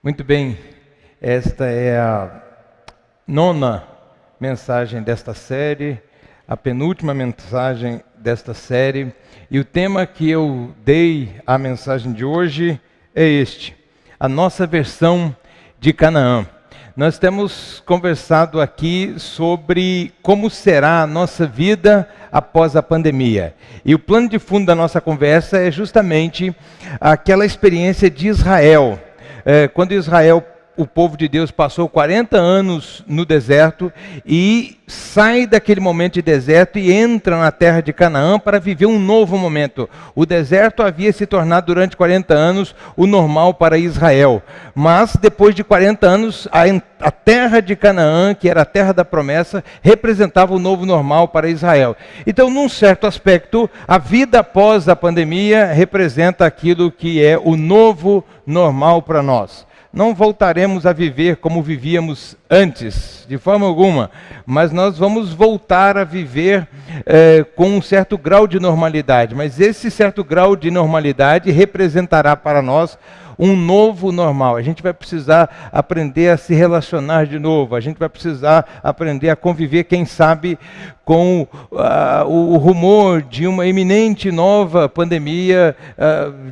Muito bem, esta é a nona mensagem desta série, a penúltima mensagem desta série, e o tema que eu dei à mensagem de hoje é este: a nossa versão de Canaã. Nós temos conversado aqui sobre como será a nossa vida após a pandemia. E o plano de fundo da nossa conversa é justamente aquela experiência de Israel. Quando Israel, o povo de Deus, passou 40 anos no deserto e sai daquele momento de deserto e entra na terra de Canaã para viver um novo momento. O deserto havia se tornado durante 40 anos o normal para Israel. Mas depois de 40 anos, a terra de Canaã, que era a terra da promessa, representava o novo normal para Israel. Então, num certo aspecto, a vida após a pandemia representa aquilo que é o novo normal para nós. Não voltaremos a viver como vivíamos antes, de forma alguma, mas nós vamos voltar a viver com um certo grau de normalidade. Mas esse certo grau de normalidade representará para nós um novo normal. A gente vai precisar aprender a se relacionar de novo, a gente vai precisar aprender a conviver, quem sabe, com o rumor de uma iminente nova pandemia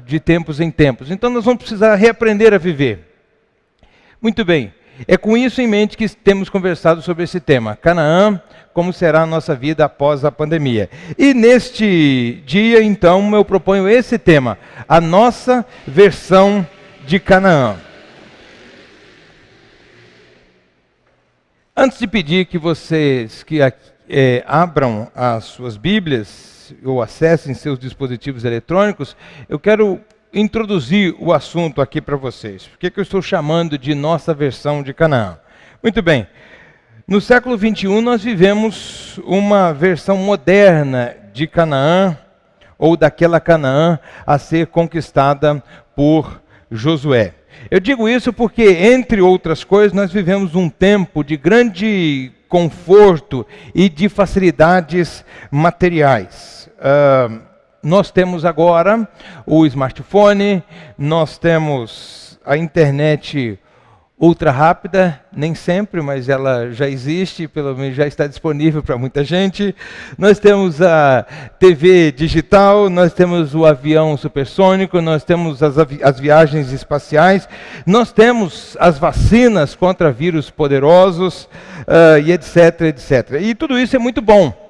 de tempos em tempos. Então nós vamos precisar reaprender a viver. Muito bem, é com isso em mente que temos conversado sobre esse tema, Canaã, como será a nossa vida após a pandemia. E neste dia, então, eu proponho esse tema, a nossa versão de Canaã. Antes de pedir que vocês abram as suas Bíblias ou acessem seus dispositivos eletrônicos, eu quero introduzir o assunto aqui para vocês. Por que eu estou chamando de nossa versão de Canaã? Muito bem, no século 21 nós vivemos uma versão moderna de Canaã, ou daquela Canaã a ser conquistada por Josué. Eu digo isso porque, entre outras coisas, nós vivemos um tempo de grande conforto e de facilidades materiais. Nós temos agora o smartphone, nós temos a internet ultra rápida, nem sempre, mas ela já existe, pelo menos já está disponível para muita gente. Nós temos a TV digital, nós temos o avião supersônico, nós temos as viagens espaciais, nós temos as vacinas contra vírus poderosos, e etc, etc. E tudo isso é muito bom.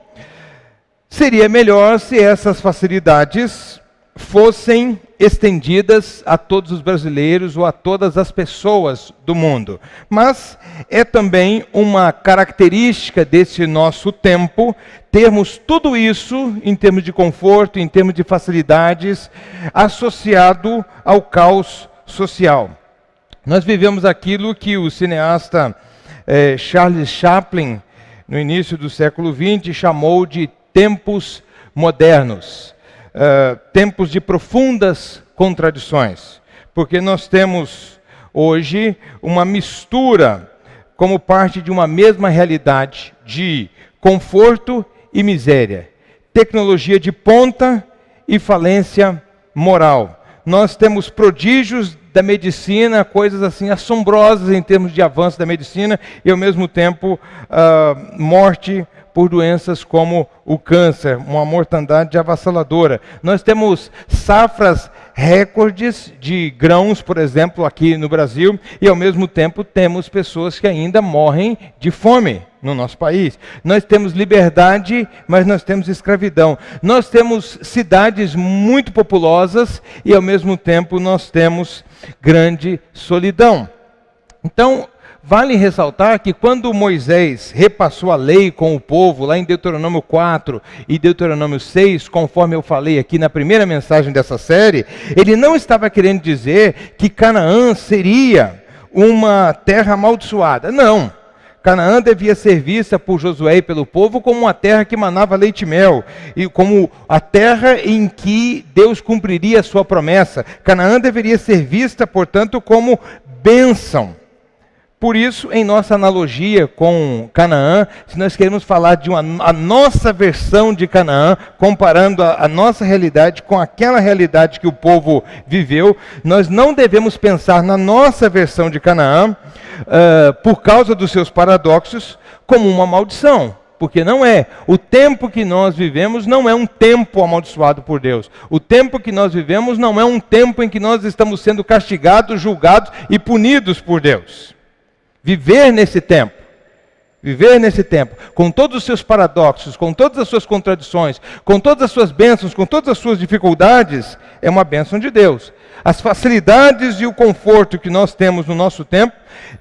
Seria melhor se essas facilidades fossem estendidas a todos os brasileiros ou a todas as pessoas do mundo. Mas é também uma característica desse nosso tempo termos tudo isso, em termos de conforto, em termos de facilidades, associado ao caos social. Nós vivemos aquilo que o cineasta Charles Chaplin, no início do século XX, chamou de tempos modernos, tempos de profundas contradições, porque nós temos hoje uma mistura como parte de uma mesma realidade de conforto e miséria, tecnologia de ponta e falência moral. Nós temos prodígios da medicina, coisas assim assombrosas em termos de avanço da medicina e ao mesmo tempo morte por doenças como o câncer, uma mortandade avassaladora. Nós temos safras recordes de grãos, por exemplo, aqui no Brasil, e ao mesmo tempo temos pessoas que ainda morrem de fome no nosso país. Nós temos liberdade, mas nós temos escravidão. Nós temos cidades muito populosas e ao mesmo tempo nós temos grande solidão. Então, vale ressaltar que quando Moisés repassou a lei com o povo, lá em Deuteronômio 4 e Deuteronômio 6, conforme eu falei aqui na primeira mensagem dessa série, ele não estava querendo dizer que Canaã seria uma terra amaldiçoada. Não. Canaã devia ser vista por Josué e pelo povo como uma terra que manava leite e mel, e como a terra em que Deus cumpriria a sua promessa. Canaã deveria ser vista, portanto, como bênção Por isso, em nossa analogia com Canaã, se nós queremos falar de a nossa versão de Canaã, comparando a nossa realidade com aquela realidade que o povo viveu, nós não devemos pensar na nossa versão de Canaã, por causa dos seus paradoxos, como uma maldição. Porque não é. O tempo que nós vivemos não é um tempo amaldiçoado por Deus. O tempo que nós vivemos não é um tempo em que nós estamos sendo castigados, julgados e punidos por Deus. Viver nesse tempo, com todos os seus paradoxos, com todas as suas contradições, com todas as suas bênçãos, com todas as suas dificuldades, é uma bênção de Deus. As facilidades e o conforto que nós temos no nosso tempo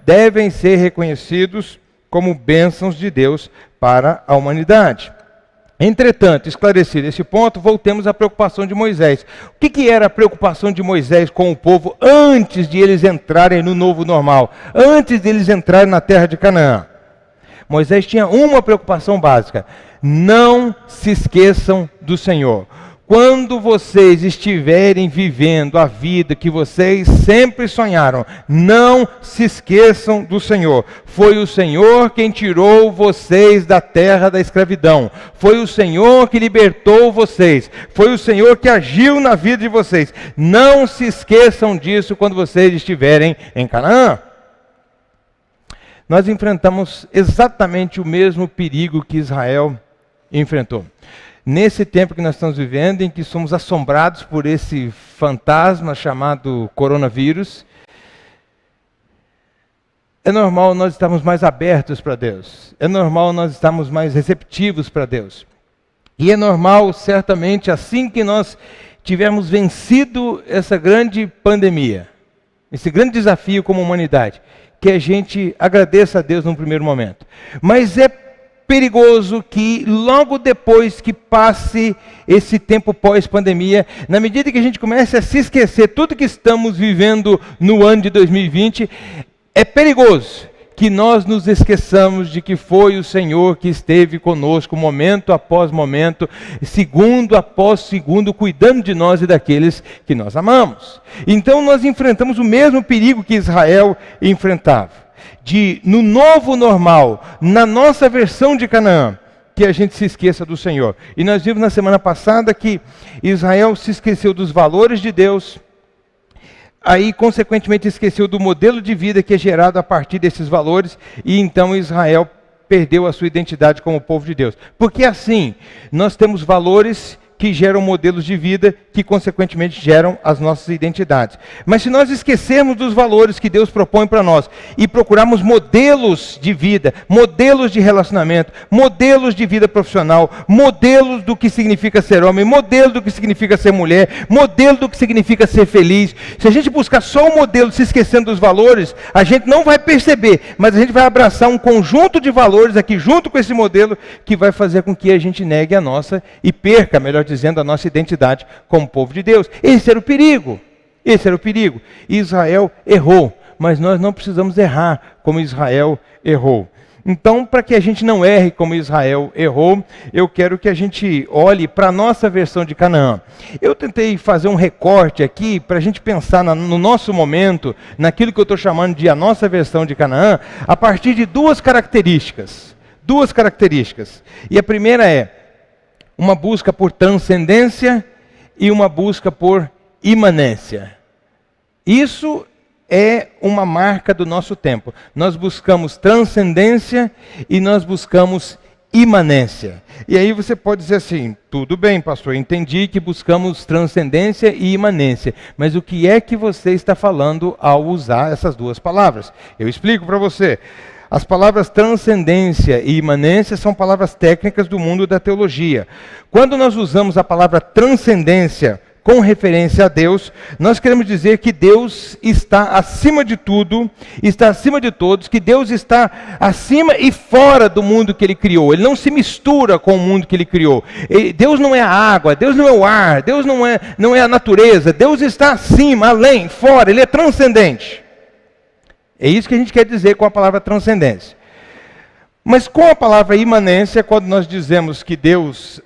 devem ser reconhecidos como bênçãos de Deus para a humanidade. Entretanto, esclarecido esse ponto, voltemos à preocupação de Moisés. O que era a preocupação de Moisés com o povo antes de eles entrarem no novo normal? Antes de eles entrarem na terra de Canaã? Moisés tinha uma preocupação básica: não se esqueçam do Senhor. Quando vocês estiverem vivendo a vida que vocês sempre sonharam, não se esqueçam do Senhor. Foi o Senhor quem tirou vocês da terra da escravidão. Foi o Senhor que libertou vocês. Foi o Senhor que agiu na vida de vocês. Não se esqueçam disso quando vocês estiverem em Canaã. Nós enfrentamos exatamente o mesmo perigo que Israel enfrentou. Nesse tempo que nós estamos vivendo, em que somos assombrados por esse fantasma chamado coronavírus, é normal nós estarmos mais abertos para Deus. É normal nós estarmos mais receptivos para Deus. E é normal, certamente, assim que nós tivermos vencido essa grande pandemia, esse grande desafio como humanidade, que a gente agradeça a Deus num primeiro momento. Mas é perigoso que logo depois que passe esse tempo pós-pandemia, na medida que a gente comece a se esquecer tudo que estamos vivendo no ano de 2020, é perigoso que nós nos esqueçamos de que foi o Senhor que esteve conosco momento após momento, segundo após segundo, cuidando de nós e daqueles que nós amamos. Então nós enfrentamos o mesmo perigo que Israel enfrentava. No novo normal, na nossa versão de Canaã, que a gente se esqueça do Senhor. E nós vimos na semana passada que Israel se esqueceu dos valores de Deus, aí consequentemente esqueceu do modelo de vida que é gerado a partir desses valores, e então Israel perdeu a sua identidade como povo de Deus. Porque assim, nós temos valores que geram modelos de vida, que consequentemente geram as nossas identidades. Mas se nós esquecermos dos valores que Deus propõe para nós e procurarmos modelos de vida, modelos de relacionamento, modelos de vida profissional, modelos do que significa ser homem, modelo do que significa ser mulher, modelo do que significa ser feliz, se a gente buscar só o modelo se esquecendo dos valores, a gente não vai perceber, mas a gente vai abraçar um conjunto de valores aqui junto com esse modelo que vai fazer com que a gente negue a nossa e perca, melhor dizendo, a nossa identidade como povo de Deus. Esse era o perigo. Israel errou, mas nós não precisamos errar como Israel errou. Então, para que a gente não erre como Israel errou, eu quero que a gente olhe para a nossa versão de Canaã. Eu tentei fazer um recorte aqui para a gente pensar no nosso momento, naquilo que eu estou chamando de a nossa versão de Canaã, a partir de duas características. E a primeira é uma busca por transcendência e uma busca por imanência. Isso é uma marca do nosso tempo. Nós buscamos transcendência e nós buscamos imanência. E aí você pode dizer assim: tudo bem, pastor, entendi que buscamos transcendência e imanência, mas o que é que você está falando ao usar essas duas palavras? Eu explico para você. As palavras transcendência e imanência são palavras técnicas do mundo da teologia. Quando nós usamos a palavra transcendência com referência a Deus, nós queremos dizer que Deus está acima de tudo, está acima de todos, que Deus está acima e fora do mundo que Ele criou. Ele não se mistura com o mundo que Ele criou. Deus não é a água, Deus não é o ar, Deus não é a natureza. Deus está acima, além, fora, Ele é transcendente. É isso que a gente quer dizer com a palavra transcendência. Mas com a palavra imanência, quando nós dizemos que Deus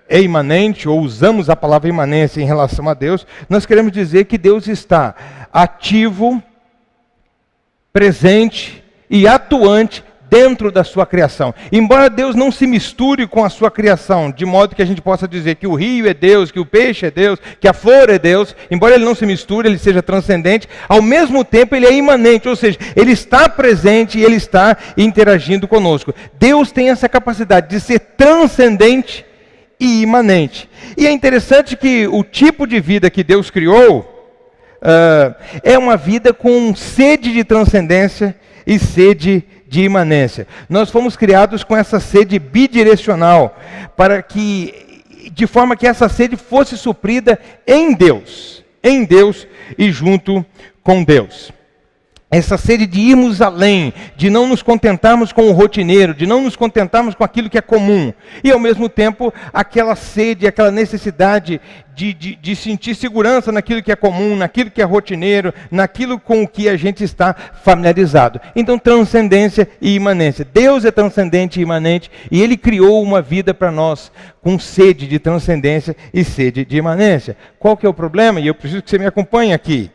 é imanente, ou usamos a palavra imanência em relação a Deus, nós queremos dizer que Deus está ativo, presente e atuante dentro da sua criação. Embora Deus não se misture com a sua criação, de modo que a gente possa dizer que o rio é Deus, que o peixe é Deus, que a flor é Deus, embora ele não se misture, ele seja transcendente, ao mesmo tempo ele é imanente, ou seja, ele está presente e ele está interagindo conosco. Deus tem essa capacidade de ser transcendente e imanente. E é interessante que o tipo de vida que Deus criou é uma vida com sede de transcendência e sede de imanência. Nós fomos criados com essa sede bidirecional, de forma que essa sede fosse suprida em Deus e junto com Deus. Essa sede de irmos além, de não nos contentarmos com o rotineiro, de não nos contentarmos com aquilo que é comum. E ao mesmo tempo, aquela sede, aquela necessidade de sentir segurança naquilo que é comum, naquilo que é rotineiro, naquilo com o que a gente está familiarizado. Então, transcendência e imanência. Deus é transcendente e imanente e Ele criou uma vida para nós com sede de transcendência e sede de imanência. Qual que é o problema? E eu preciso que você me acompanhe aqui.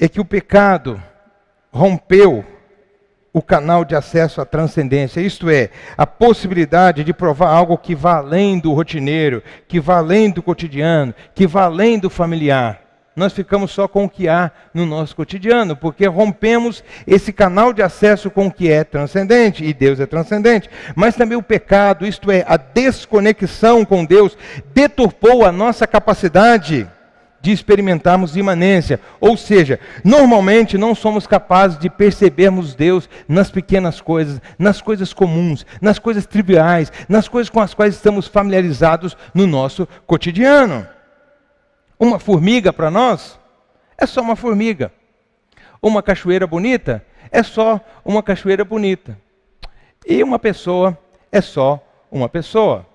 É que o pecado rompeu o canal de acesso à transcendência, isto é, a possibilidade de provar algo que vá além do rotineiro, que vá além do cotidiano, que vá além do familiar. Nós ficamos só com o que há no nosso cotidiano, porque rompemos esse canal de acesso com o que é transcendente, e Deus é transcendente. Mas também o pecado, isto é, a desconexão com Deus, deturpou a nossa capacidade de experimentarmos imanência, ou seja, normalmente não somos capazes de percebermos Deus nas pequenas coisas, nas coisas comuns, nas coisas triviais, nas coisas com as quais estamos familiarizados no nosso cotidiano. Uma formiga para nós é só uma formiga. Uma cachoeira bonita é só uma cachoeira bonita. E uma pessoa é só uma pessoa.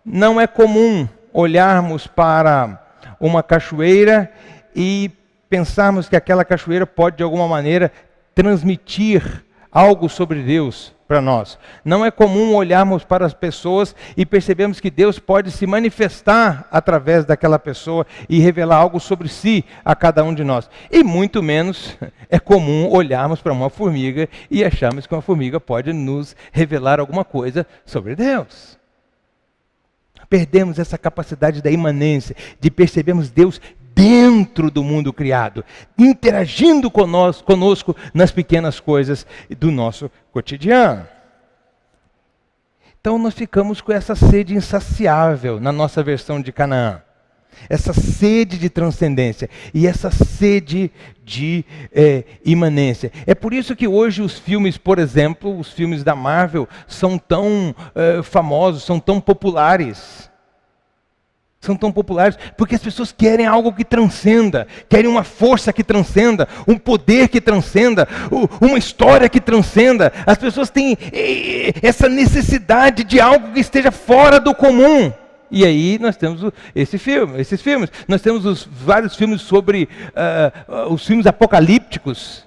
Não é comum olharmos para uma cachoeira e pensarmos que aquela cachoeira pode de alguma maneira transmitir algo sobre Deus para nós. Não é comum olharmos para as pessoas e percebermos que Deus pode se manifestar através daquela pessoa e revelar algo sobre si a cada um de nós. E muito menos é comum olharmos para uma formiga e acharmos que uma formiga pode nos revelar alguma coisa sobre Deus. Perdemos essa capacidade da imanência, de percebermos Deus dentro do mundo criado, interagindo conosco nas pequenas coisas do nosso cotidiano. Então nós ficamos com essa sede insaciável na nossa versão de Canaã. Essa sede de transcendência e essa sede de imanência. É por isso que hoje os filmes, por exemplo, os filmes da Marvel são tão famosos, são tão populares. São tão populares porque as pessoas querem algo que transcenda, querem uma força que transcenda, um poder que transcenda, uma história que transcenda. As pessoas têm essa necessidade de algo que esteja fora do comum. E aí nós temos esses filmes. Nós temos vários filmes sobre os filmes apocalípticos,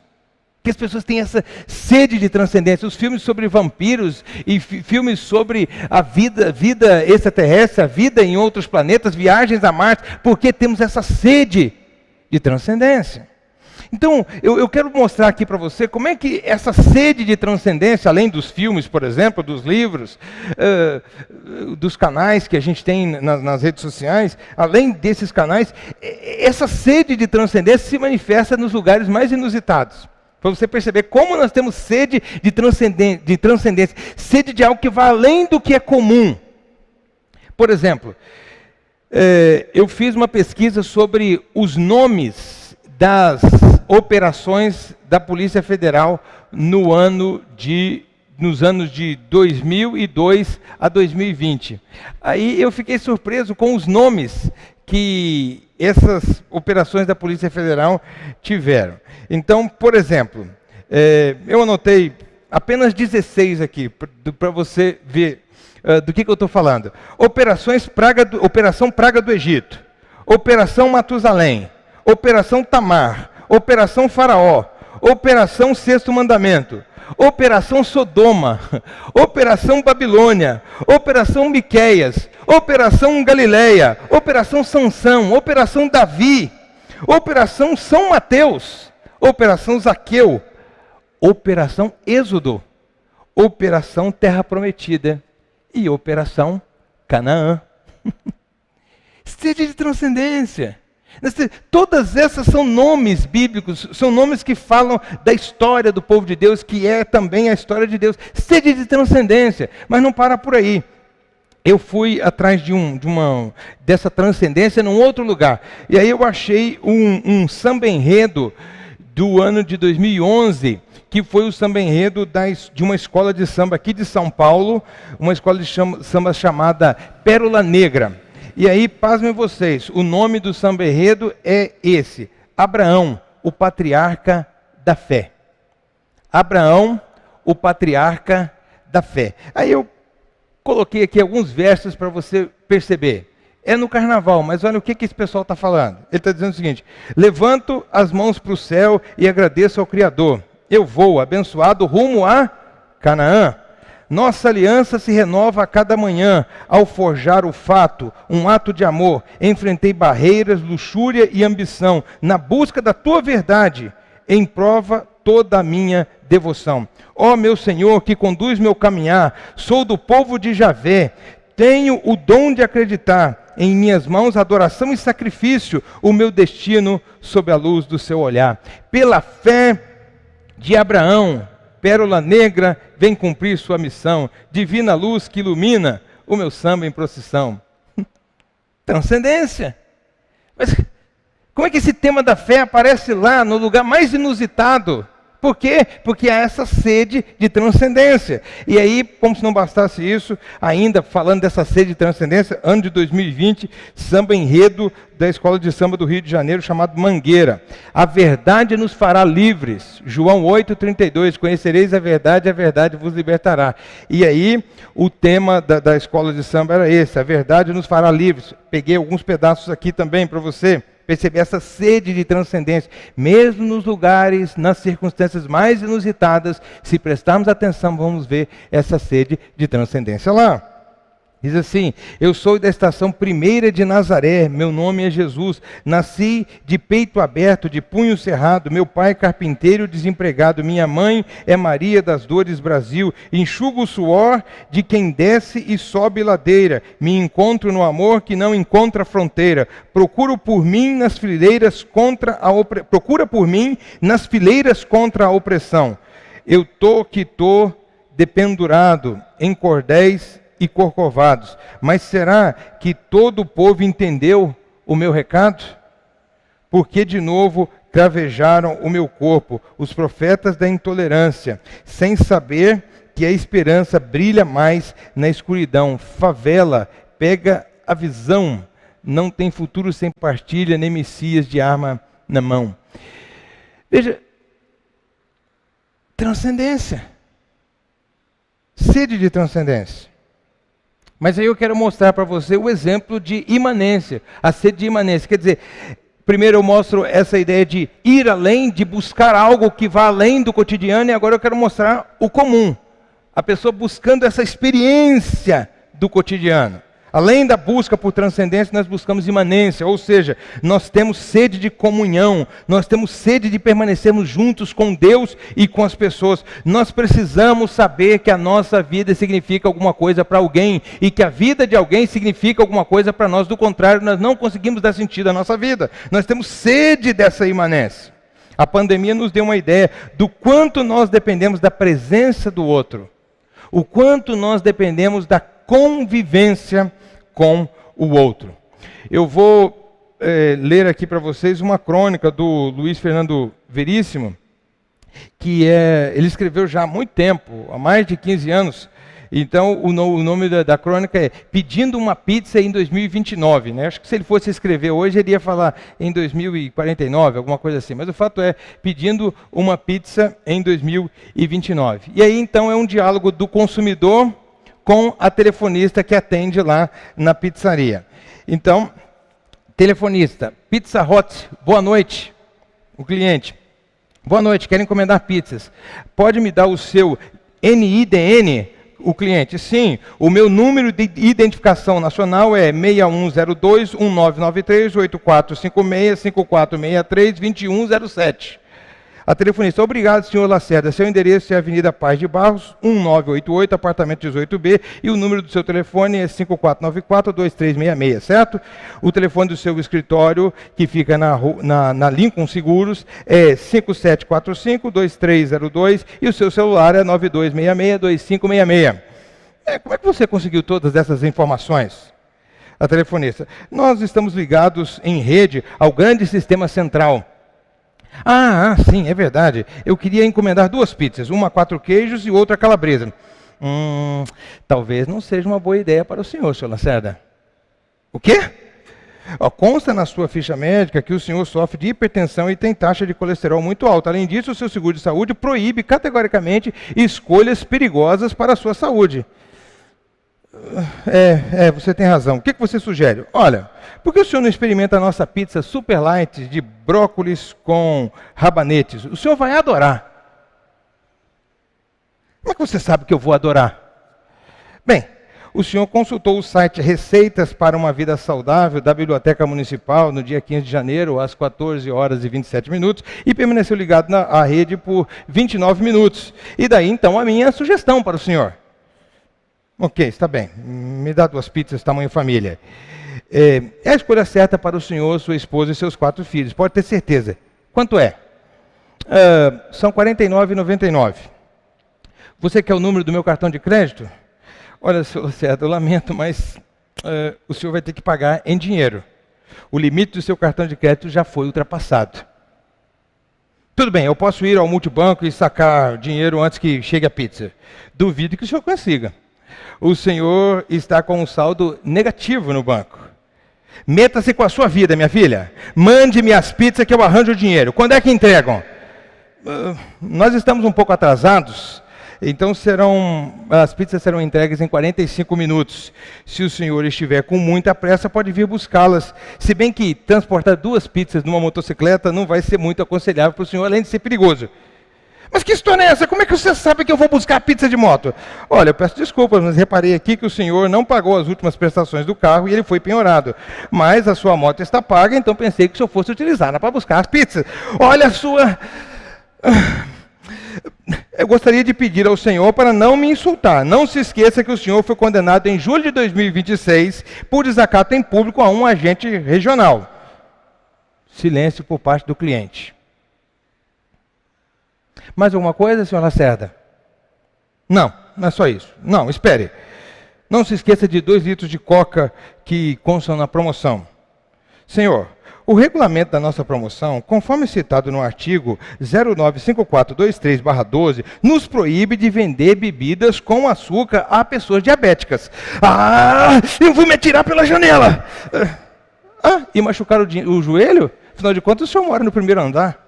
que as pessoas têm essa sede de transcendência. Os filmes sobre vampiros e filmes sobre a vida extraterrestre, a vida em outros planetas, viagens a Marte, porque temos essa sede de transcendência. Então, eu quero mostrar aqui para você como é que essa sede de transcendência, além dos filmes, por exemplo, dos livros, dos canais que a gente tem nas redes sociais, além desses canais, essa sede de transcendência se manifesta nos lugares mais inusitados. Para você perceber como nós temos sede de transcendência, sede de algo que vai além do que é comum. Por exemplo, eu fiz uma pesquisa sobre os nomes das operações da Polícia Federal nos anos de 2002 a 2020. Aí eu fiquei surpreso com os nomes que essas operações da Polícia Federal tiveram. Então, por exemplo, eu anotei apenas 16 aqui, para você ver do que eu estou falando. Operação Praga do Egito, Operação Matusalém, Operação Tamar, Operação Faraó, Operação Sexto Mandamento, Operação Sodoma, Operação Babilônia, Operação Miqueias, Operação Galileia, Operação Sansão, Operação Davi, Operação São Mateus, Operação Zaqueu, Operação Êxodo, Operação Terra Prometida e Operação Canaã. Sede de transcendência. Todas essas são nomes bíblicos, são nomes que falam da história do povo de Deus, que é também a história de Deus. Sede de transcendência, mas não para por aí. Eu fui atrás dessa transcendência num outro lugar. E aí eu achei um samba enredo do ano de 2011, que foi o samba enredo de uma escola de samba aqui de São Paulo, uma escola de samba chamada Pérola Negra. E aí, pasmem vocês, o nome do samba enredo é esse: Abraão, o patriarca da fé. Abraão, o patriarca da fé. Aí eu coloquei aqui alguns versos para você perceber. É no carnaval, mas olha o que esse pessoal está falando. Ele está dizendo o seguinte: levanto as mãos para o céu e agradeço ao Criador. Eu vou, abençoado, rumo a Canaã. Nossa aliança se renova a cada manhã, ao forjar o fato, um ato de amor. Enfrentei barreiras, luxúria e ambição, na busca da tua verdade, em prova toda a minha devoção. Ó meu Senhor, que conduz meu caminhar, sou do povo de Javé, tenho o dom de acreditar, em minhas mãos adoração e sacrifício, o meu destino sob a luz do seu olhar. Pela fé de Abraão, Pérola Negra vem cumprir sua missão, divina luz que ilumina o meu samba em procissão. Transcendência. Mas como é que esse tema da fé aparece lá, no lugar mais inusitado? Por quê? Porque há essa sede de transcendência. E aí, como se não bastasse isso, ainda falando dessa sede de transcendência, ano de 2020, samba enredo da Escola de Samba do Rio de Janeiro, chamado Mangueira. A verdade nos fará livres. João 8,32, conhecereis a verdade vos libertará. E aí, o tema da Escola de Samba era esse: a verdade nos fará livres. Peguei alguns pedaços aqui também para você perceber essa sede de transcendência, mesmo nos lugares, nas circunstâncias mais inusitadas. Se prestarmos atenção, vamos ver essa sede de transcendência lá. Diz assim: eu sou da estação primeira de Nazaré, meu nome é Jesus, nasci de peito aberto, de punho cerrado, meu pai carpinteiro desempregado, minha mãe é Maria das Dores Brasil, enxugo o suor de quem desce e sobe ladeira, me encontro no amor que não encontra fronteira, procura por mim nas fileiras contra a opressão, eu tô dependurado em cordéis e corcovados. Mas será que todo o povo entendeu o meu recado? Porque de novo cravejaram o meu corpo, os profetas da intolerância, sem saber que a esperança brilha mais na escuridão. Favela, pega a visão, não tem futuro sem partilha, nem Messias de arma na mão. Veja, transcendência, sede de transcendência. Mas aí eu quero mostrar para você o exemplo de imanência, a sede de imanência. Quer dizer, primeiro eu mostro essa ideia de ir além, de buscar algo que vá além do cotidiano, e agora eu quero mostrar o comum. A pessoa buscando essa experiência do cotidiano. Além da busca por transcendência, nós buscamos imanência, ou seja, nós temos sede de comunhão, nós temos sede de permanecermos juntos com Deus e com as pessoas. Nós precisamos saber que a nossa vida significa alguma coisa para alguém e que a vida de alguém significa alguma coisa para nós. Do contrário, nós não conseguimos dar sentido à nossa vida. Nós temos sede dessa imanência. A pandemia nos deu uma ideia do quanto nós dependemos da presença do outro, o quanto nós dependemos da convivência com o outro. Eu vou ler aqui para vocês uma crônica do Luiz Fernando Veríssimo, que ele escreveu já há muito tempo, há mais de 15 anos. Então, o nome da crônica é Pedindo uma Pizza em 2029. Né? Acho que se ele fosse escrever hoje, ele ia falar em 2049, alguma coisa assim. Mas o fato é, Pedindo uma Pizza em 2029. E aí, então, é um diálogo do consumidor com a telefonista que atende lá na pizzaria. Então, telefonista: Pizza Hut, boa noite. O cliente: boa noite, quero encomendar pizzas. Pode me dar o seu NIDN? O cliente: sim, o meu número de identificação nacional é 6102-1993-8456-5463-2107. A telefonista: obrigado, senhor Lacerda. Seu endereço é Avenida Paz de Barros, 1988, apartamento 18B, e o número do seu telefone é 5494-2366, certo? O telefone do seu escritório, que fica na Lincoln Seguros, é 5745-2302, e o seu celular é 9266-2566. Como é que você conseguiu todas essas informações? A telefonista: nós estamos ligados em rede ao grande sistema central. Sim, é verdade. Eu queria encomendar 2 pizzas, uma 4 queijos e outra calabresa. Talvez não seja uma boa ideia para o senhor, senhor Lacerda. O quê? Consta na sua ficha médica que o senhor sofre de hipertensão e tem taxa de colesterol muito alta. Além disso, o seu seguro de saúde proíbe categoricamente escolhas perigosas para a sua saúde. Você tem razão. O que você sugere? Olha, por que o senhor não experimenta a nossa pizza super light de brócolis com rabanetes? O senhor vai adorar. Como é que você sabe que eu vou adorar? Bem, o senhor consultou o site Receitas para uma Vida Saudável da Biblioteca Municipal no dia 15 de janeiro, às 14 horas e 27 minutos, e permaneceu ligado à rede por 29 minutos. E daí, então, a minha sugestão para o senhor. Ok, está bem. Me dá 2 pizzas tamanho família. É a escolha certa para o senhor, sua esposa e seus 4 filhos. Pode ter certeza. Quanto é? São R$ 49,99. Você quer o número do meu cartão de crédito? Olha, senhor Lacerda, eu lamento, mas o senhor vai ter que pagar em dinheiro. O limite do seu cartão de crédito já foi ultrapassado. Tudo bem, eu posso ir ao multibanco e sacar dinheiro antes que chegue a pizza. Duvido que o senhor consiga. O senhor está com um saldo negativo no banco. Meta-se com a sua vida, minha filha. Mande-me as pizzas que eu arranjo o dinheiro. Quando é que entregam? Nós estamos um pouco atrasados, então as pizzas serão entregues em 45 minutos. Se o senhor estiver com muita pressa, pode vir buscá-las. Se bem que transportar 2 pizzas numa motocicleta não vai ser muito aconselhável para o senhor, além de ser perigoso. Mas que história é essa? Como é que você sabe que eu vou buscar pizza de moto? Olha, eu peço desculpas, mas reparei aqui que o senhor não pagou as últimas prestações do carro e ele foi penhorado. Mas a sua moto está paga, então pensei que o senhor fosse utilizá-la para buscar as pizzas. Olha a sua... Eu gostaria de pedir ao senhor para não me insultar. Não se esqueça que o senhor foi condenado em julho de 2026 por desacato em público a um agente regional. Silêncio por parte do cliente. Mais alguma coisa, senhor Lacerda? Não, não é só isso. Não, espere. Não se esqueça de 2 litros de coca que constam na promoção. Senhor, o regulamento da nossa promoção, conforme citado no artigo 095423/12, nos proíbe de vender bebidas com açúcar a pessoas diabéticas. Eu vou me atirar pela janela! E machucar o joelho? Afinal de contas, o senhor mora no 1º andar.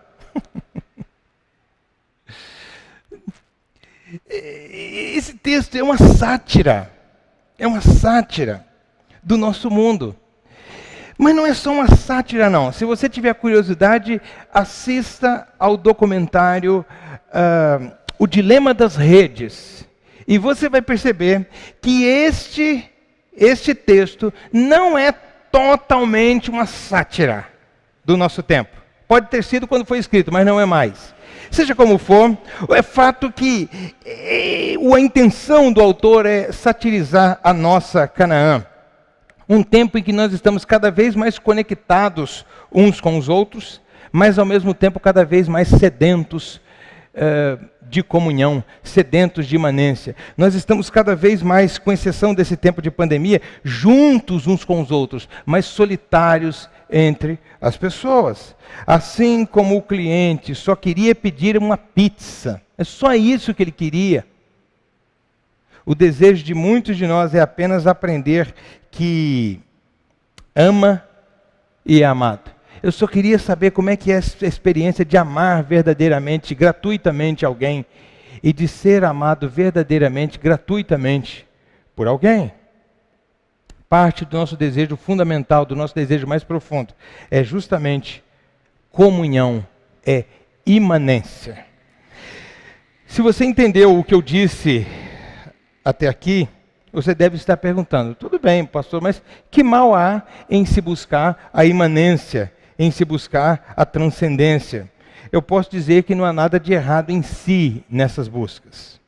Esse texto é uma sátira do nosso mundo. Mas não é só uma sátira, não. Se você tiver curiosidade, assista ao documentário O Dilema das Redes. E você vai perceber que este texto não é totalmente uma sátira do nosso tempo. Pode ter sido quando foi escrito, mas não é mais. Seja como for, é fato que a intenção do autor é satirizar a nossa Canaã. Um tempo em que nós estamos cada vez mais conectados uns com os outros, mas ao mesmo tempo cada vez mais sedentos de comunhão, sedentos de imanência. Nós estamos cada vez mais, com exceção desse tempo de pandemia, juntos uns com os outros, mas solitários entre as pessoas. Assim como o cliente só queria pedir uma pizza, é só isso que ele queria. O desejo de muitos de nós é apenas aprender que ama e é amado. Eu só queria saber como é que é essa experiência de amar verdadeiramente, gratuitamente alguém, e de ser amado verdadeiramente, gratuitamente por alguém. Parte do nosso desejo fundamental, do nosso desejo mais profundo, é justamente comunhão, é imanência. Se você entendeu o que eu disse até aqui, você deve estar perguntando: tudo bem, pastor, mas que mal há em se buscar a imanência, em se buscar a transcendência? eu posso dizer que não há nada de errado em si nessas buscas,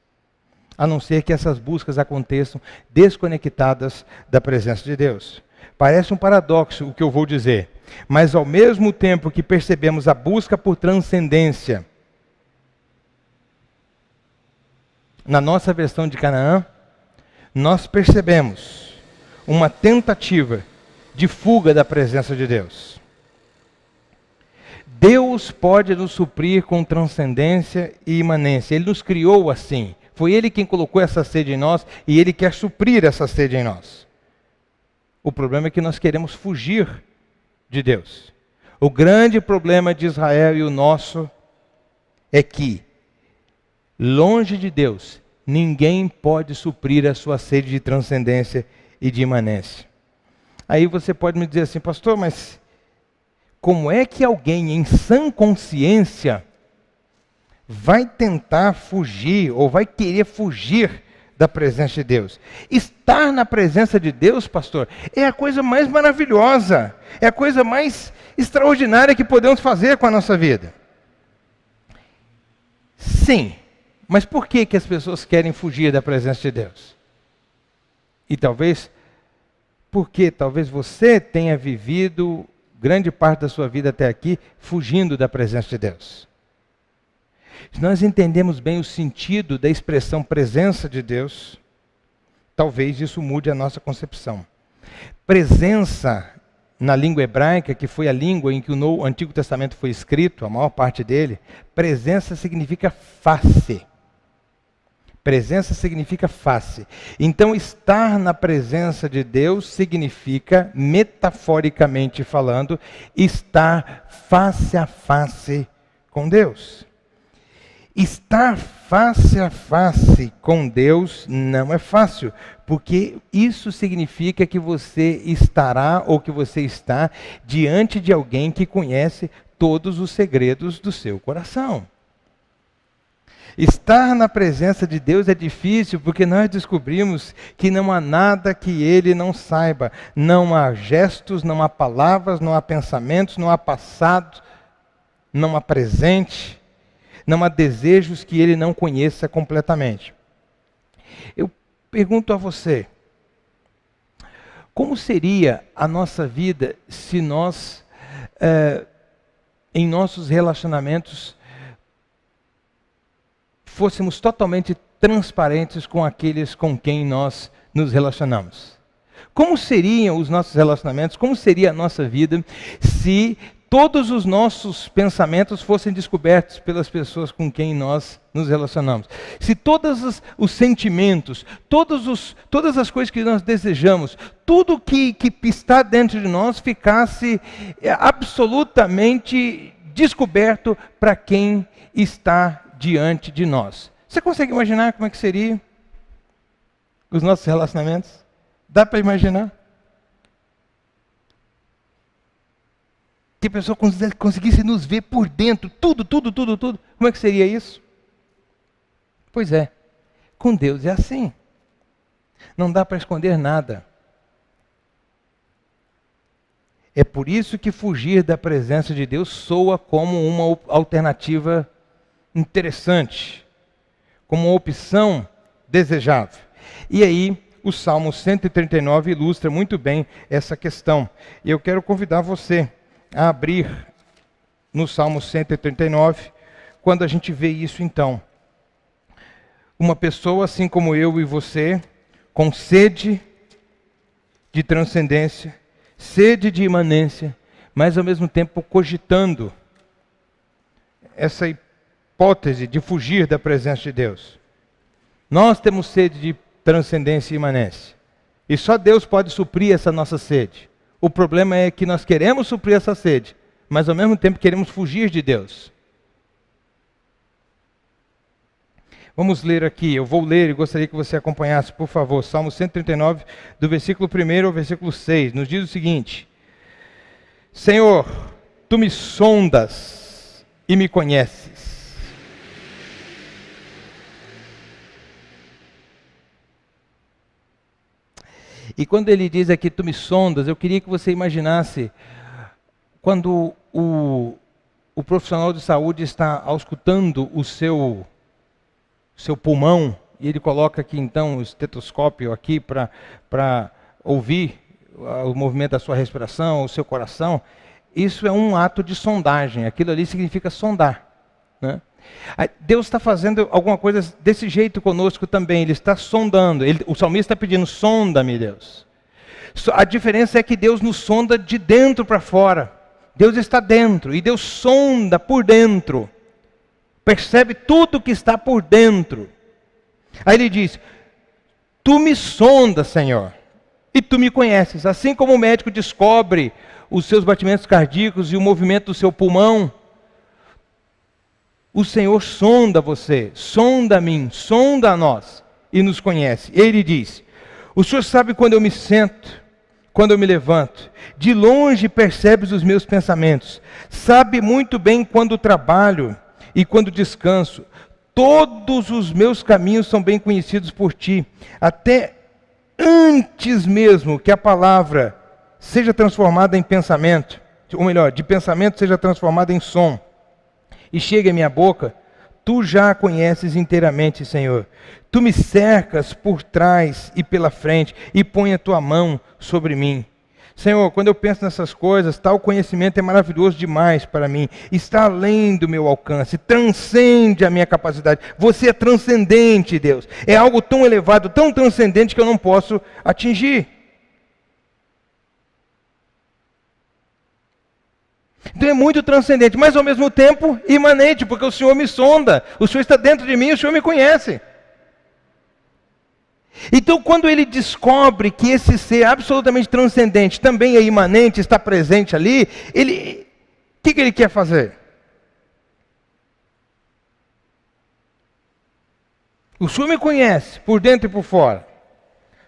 a não ser que essas buscas aconteçam desconectadas da presença de Deus. Parece um paradoxo o que eu vou dizer, mas ao mesmo tempo que percebemos a busca por transcendência na nossa versão de Canaã, nós percebemos uma tentativa de fuga da presença de Deus. Deus pode nos suprir com transcendência e imanência. Ele nos criou assim. Foi Ele quem colocou essa sede em nós e Ele quer suprir essa sede em nós. O problema é que nós queremos fugir de Deus. O grande problema de Israel e o nosso é que, longe de Deus, ninguém pode suprir a sua sede de transcendência e de imanência. Aí você pode me dizer assim, pastor, mas como é que alguém em sã consciência vai tentar fugir ou vai querer fugir da presença de Deus? Estar na presença de Deus, pastor, é a coisa mais maravilhosa, é a coisa mais extraordinária que podemos fazer com a nossa vida. Sim, mas por que as pessoas querem fugir da presença de Deus? E talvez você tenha vivido grande parte da sua vida até aqui fugindo da presença de Deus. Se nós entendemos bem o sentido da expressão presença de Deus, talvez isso mude a nossa concepção. Presença, na língua hebraica, que foi a língua em que o Antigo Testamento foi escrito, a maior parte dele, presença significa face. Presença significa face. Então, estar na presença de Deus significa, metaforicamente falando, estar face a face com Deus. Estar face a face com Deus não é fácil, porque isso significa que você estará ou que você está diante de alguém que conhece todos os segredos do seu coração. Estar na presença de Deus é difícil porque nós descobrimos que não há nada que Ele não saiba. Não há gestos, não há palavras, não há pensamentos, não há passado, não há presente. Não há desejos que Ele não conheça completamente. Eu pergunto a você, como seria a nossa vida se nós, em nossos relacionamentos, fôssemos totalmente transparentes com aqueles com quem nós nos relacionamos? Como seriam os nossos relacionamentos, como seria a nossa vida se todos os nossos pensamentos fossem descobertos pelas pessoas com quem nós nos relacionamos? Se todos os sentimentos, todas as coisas que nós desejamos, tudo que está dentro de nós ficasse absolutamente descoberto para quem está diante de nós. Você consegue imaginar como é que seria os nossos relacionamentos? Dá para imaginar? Que a pessoa conseguisse nos ver por dentro, tudo. Como é que seria isso? Pois é, com Deus é assim. Não dá para esconder nada. É por isso que fugir da presença de Deus soa como uma alternativa interessante, como uma opção desejável. E aí, o Salmo 139 ilustra muito bem essa questão. E eu quero convidar você a abrir no Salmo 139, quando a gente vê isso então. Uma pessoa assim como eu e você, com sede de transcendência, sede de imanência, mas ao mesmo tempo cogitando essa hipótese de fugir da presença de Deus. Nós temos sede de transcendência e imanência. E só Deus pode suprir essa nossa sede. O problema é que nós queremos suprir essa sede, mas ao mesmo tempo queremos fugir de Deus. Vamos ler aqui, eu vou ler e gostaria que você acompanhasse, por favor. Salmo 139, do versículo 1 ao versículo 6, nos diz o seguinte: Senhor, Tu me sondas e me conheces. E quando ele diz aqui, tu me sondas, eu queria que você imaginasse quando o profissional de saúde está auscultando o seu pulmão, e ele coloca aqui então o estetoscópio aqui para ouvir o movimento da sua respiração, o seu coração. Isso é um ato de sondagem, aquilo ali significa sondar, né? Deus está fazendo alguma coisa desse jeito conosco também, Ele está sondando. O salmista está pedindo, sonda-me, Deus. A diferença é que Deus nos sonda de dentro para fora. Deus está dentro e Deus sonda por dentro. Percebe tudo que está por dentro. Aí Ele diz, tu me sondas, Senhor, e tu me conheces. Assim como o médico descobre os seus batimentos cardíacos e o movimento do seu pulmão, o Senhor sonda você, sonda a mim, sonda a nós e nos conhece. Ele diz, o Senhor sabe quando eu me sento, quando eu me levanto. De longe percebes os meus pensamentos. Sabe muito bem quando trabalho e quando descanso. Todos os meus caminhos são bem conhecidos por ti. Até antes mesmo que a palavra seja transformada em pensamento, ou melhor, de pensamento seja transformada em som, e chega à minha boca, tu já a conheces inteiramente, Senhor. Tu me cercas por trás e pela frente, e põe a tua mão sobre mim. Senhor, quando eu penso nessas coisas, tal conhecimento é maravilhoso demais para mim, está além do meu alcance, transcende a minha capacidade. Você é transcendente, Deus. É algo tão elevado, tão transcendente que eu não posso atingir. Então é muito transcendente, mas ao mesmo tempo imanente, porque o Senhor me sonda, o Senhor está dentro de mim, o Senhor me conhece. Então quando ele descobre que esse ser absolutamente transcendente também é imanente, está presente ali, o que ele quer fazer? O Senhor me conhece por dentro e por fora.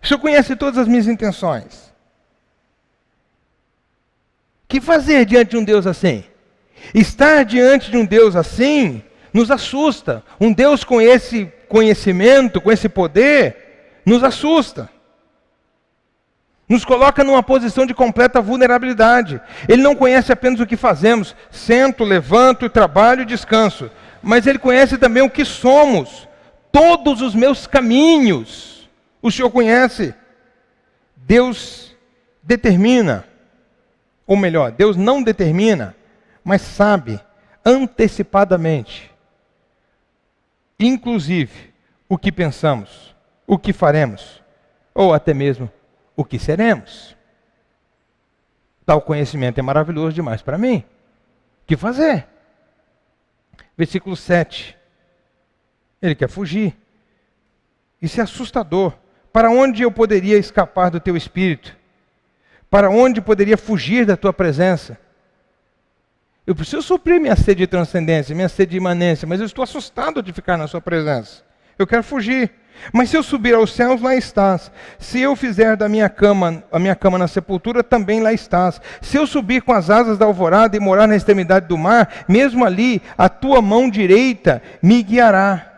O Senhor conhece todas as minhas intenções. O que fazer diante de um Deus assim? Estar diante de um Deus assim nos assusta. Um Deus com esse conhecimento, com esse poder, nos assusta. Nos coloca numa posição de completa vulnerabilidade. Ele não conhece apenas o que fazemos, sento, levanto, trabalho e descanso. Mas Ele conhece também o que somos. Todos os meus caminhos, o Senhor conhece. Deus determina. Ou melhor, Deus não determina, mas sabe antecipadamente, inclusive, o que pensamos, o que faremos, ou até mesmo o que seremos. Tal conhecimento é maravilhoso demais para mim. O que fazer? Versículo 7. Ele quer fugir. Isso é assustador. Para onde eu poderia escapar do teu espírito? Para onde poderia fugir da tua presença? Eu preciso suprir minha sede de transcendência, minha sede de imanência, mas eu estou assustado de ficar na sua presença. Eu quero fugir. Mas se eu subir aos céus, lá estás. Se eu fizer da minha cama, a minha cama na sepultura, também lá estás. Se eu subir com as asas da alvorada e morar na extremidade do mar, mesmo ali a tua mão direita me guiará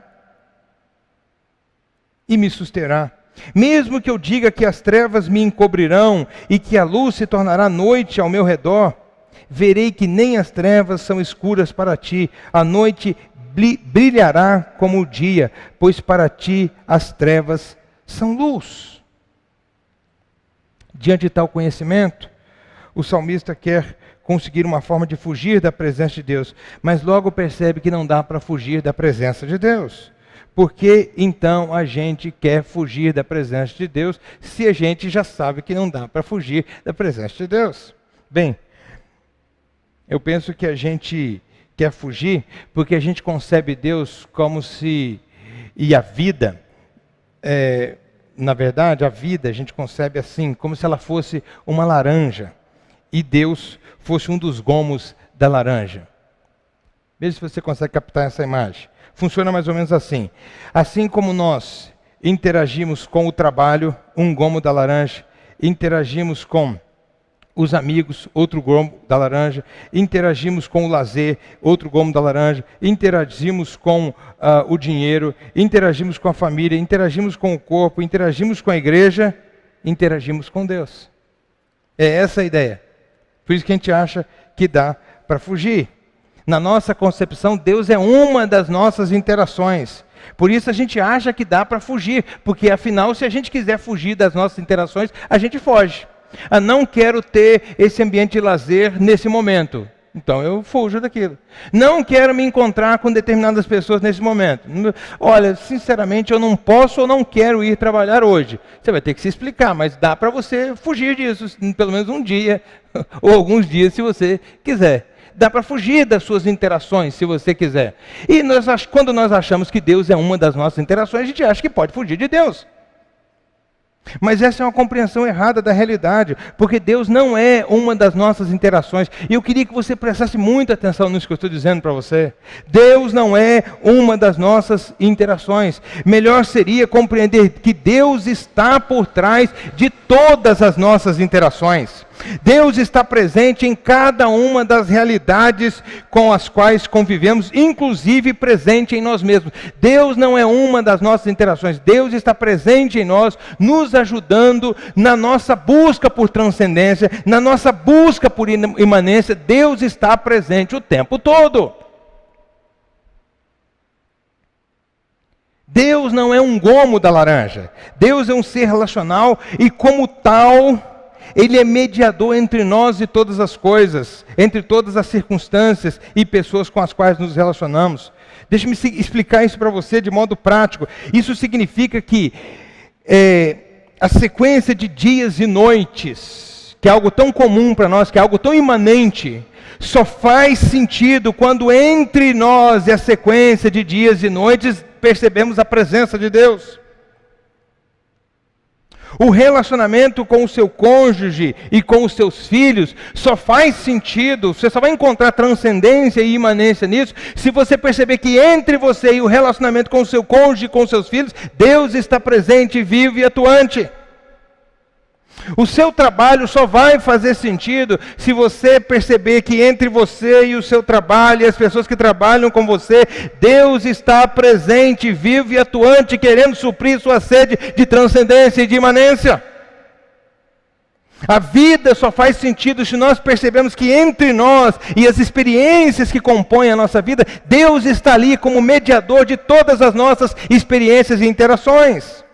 e me susterá. Mesmo que eu diga que as trevas me encobrirão e que a luz se tornará noite ao meu redor, verei que nem as trevas são escuras para ti. A noite brilhará como o dia, pois para ti as trevas são luz. Diante de tal conhecimento, o salmista quer conseguir uma forma de fugir da presença de Deus, mas logo percebe que não dá para fugir da presença de Deus. Por que então a gente quer fugir da presença de Deus, se a gente já sabe que não dá para fugir da presença de Deus? Bem, eu penso que a gente quer fugir porque a gente concebe Deus como se... E a vida, na verdade, a vida a gente concebe assim, como se ela fosse uma laranja e Deus fosse um dos gomos da laranja. Veja se você consegue captar essa imagem. Funciona mais ou menos assim. Assim como nós interagimos com o trabalho, um gomo da laranja, interagimos com os amigos, outro gomo da laranja, interagimos com o lazer, outro gomo da laranja, interagimos com o dinheiro, interagimos com a família, interagimos com o corpo, interagimos com a igreja, interagimos com Deus. É essa a ideia. Por isso que a gente acha que dá para fugir. Na nossa concepção, Deus é uma das nossas interações. Por isso a gente acha que dá para fugir, porque afinal, se a gente quiser fugir das nossas interações, a gente foge. Não quero ter esse ambiente de lazer nesse momento. Então eu fujo daquilo. Não quero me encontrar com determinadas pessoas nesse momento. Olha, sinceramente, eu não posso ou não quero ir trabalhar hoje. Você vai ter que se explicar, mas dá para você fugir disso, pelo menos um dia, ou alguns dias, se você quiser. Dá para fugir das suas interações, se você quiser. E quando nós achamos que Deus é uma das nossas interações, a gente acha que pode fugir de Deus. Mas essa é uma compreensão errada da realidade, porque Deus não é uma das nossas interações. E eu queria que você prestasse muita atenção nisso que eu estou dizendo para você. Deus não é uma das nossas interações. Melhor seria compreender que Deus está por trás de todas as nossas interações. Deus está presente em cada uma das realidades com as quais convivemos, inclusive presente em nós mesmos. Deus não é uma das nossas interações. Deus está presente em nós, nos ajudando na nossa busca por transcendência, na nossa busca por imanência. Deus está presente o tempo todo. Deus não é um gomo da laranja. Deus é um ser relacional e, como tal, Ele é mediador entre nós e todas as coisas, entre todas as circunstâncias e pessoas com as quais nos relacionamos. Deixe-me explicar isso para você de modo prático. Isso significa que a sequência de dias e noites, que é algo tão comum para nós, que é algo tão imanente, só faz sentido quando entre nós e a sequência de dias e noites percebemos a presença de Deus. O relacionamento com o seu cônjuge e com os seus filhos só faz sentido, você só vai encontrar transcendência e imanência nisso, se você perceber que entre você e o relacionamento com o seu cônjuge e com os seus filhos, Deus está presente, vivo e atuante. O seu trabalho só vai fazer sentido se você perceber que entre você e o seu trabalho e as pessoas que trabalham com você, Deus está presente, vivo e atuante, querendo suprir sua sede de transcendência e de imanência. A vida só faz sentido se nós percebemos que entre nós e as experiências que compõem a nossa vida, Deus está ali como mediador de todas as nossas experiências e interações.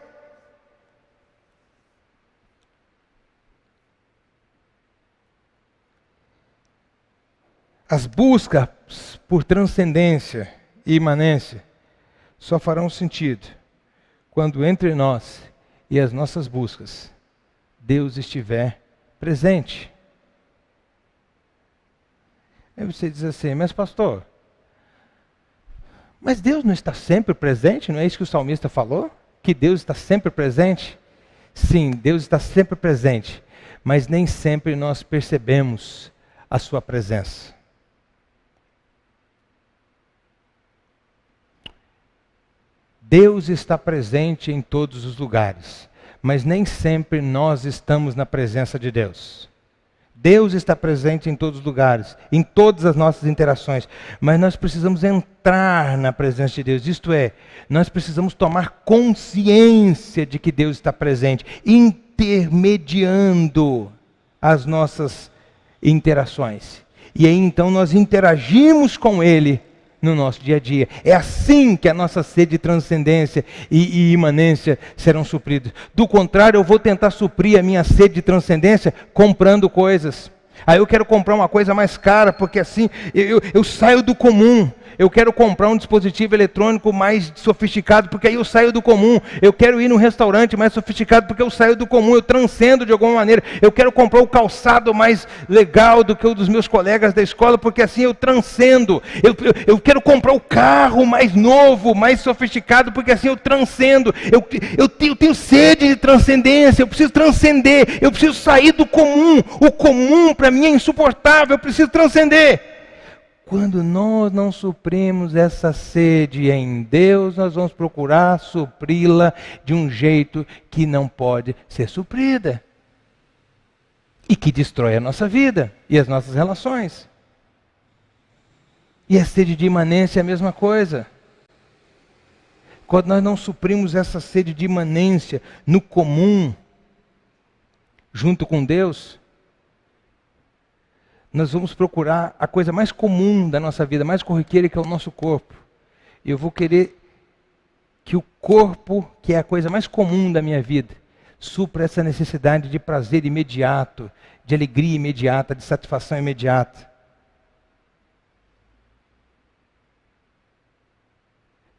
As buscas por transcendência e imanência só farão sentido quando entre nós e as nossas buscas Deus estiver presente. Aí você diz assim, mas pastor, mas Deus não está sempre presente? Não é isso que o salmista falou? Que Deus está sempre presente? Sim, Deus está sempre presente, mas nem sempre nós percebemos a sua presença. Deus está presente em todos os lugares, mas nem sempre nós estamos na presença de Deus. Deus está presente em todos os lugares, em todas as nossas interações, mas nós precisamos entrar na presença de Deus. Isto é, nós precisamos tomar consciência de que Deus está presente, intermediando as nossas interações. E aí então nós interagimos com Ele no nosso dia a dia. É assim que a nossa sede de transcendência e imanência serão supridas. Do contrário, eu vou tentar suprir a minha sede de transcendência comprando coisas. Aí eu quero comprar uma coisa mais cara, porque assim eu saio do comum. Eu quero comprar um dispositivo eletrônico mais sofisticado, porque aí eu saio do comum. Eu quero ir num restaurante mais sofisticado, porque eu saio do comum, eu transcendo de alguma maneira. Eu quero comprar o calçado mais legal do que o dos meus colegas da escola, porque assim eu transcendo. Eu quero comprar o carro mais novo, mais sofisticado, porque assim eu transcendo. Eu tenho sede de transcendência, eu preciso transcender, eu preciso sair do comum. O comum para mim é insuportável, eu preciso transcender. Quando nós não suprimos essa sede em Deus, nós vamos procurar supri-la de um jeito que não pode ser suprida. E que destrói a nossa vida e as nossas relações. E a sede de imanência é a mesma coisa. Quando nós não suprimos essa sede de imanência no comum, junto com Deus, nós vamos procurar a coisa mais comum da nossa vida, mais corriqueira, que é o nosso corpo. E eu vou querer que o corpo, que é a coisa mais comum da minha vida, supra essa necessidade de prazer imediato, de alegria imediata, de satisfação imediata.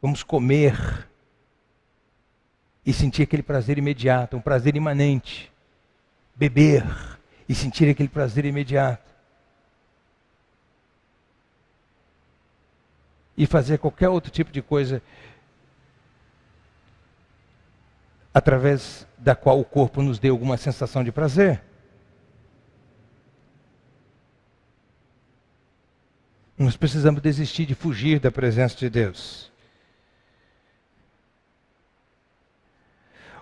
Vamos comer e sentir aquele prazer imediato, um prazer imanente. Beber e sentir aquele prazer imediato. E fazer qualquer outro tipo de coisa através da qual o corpo nos dê alguma sensação de prazer. Nós precisamos desistir de fugir da presença de Deus.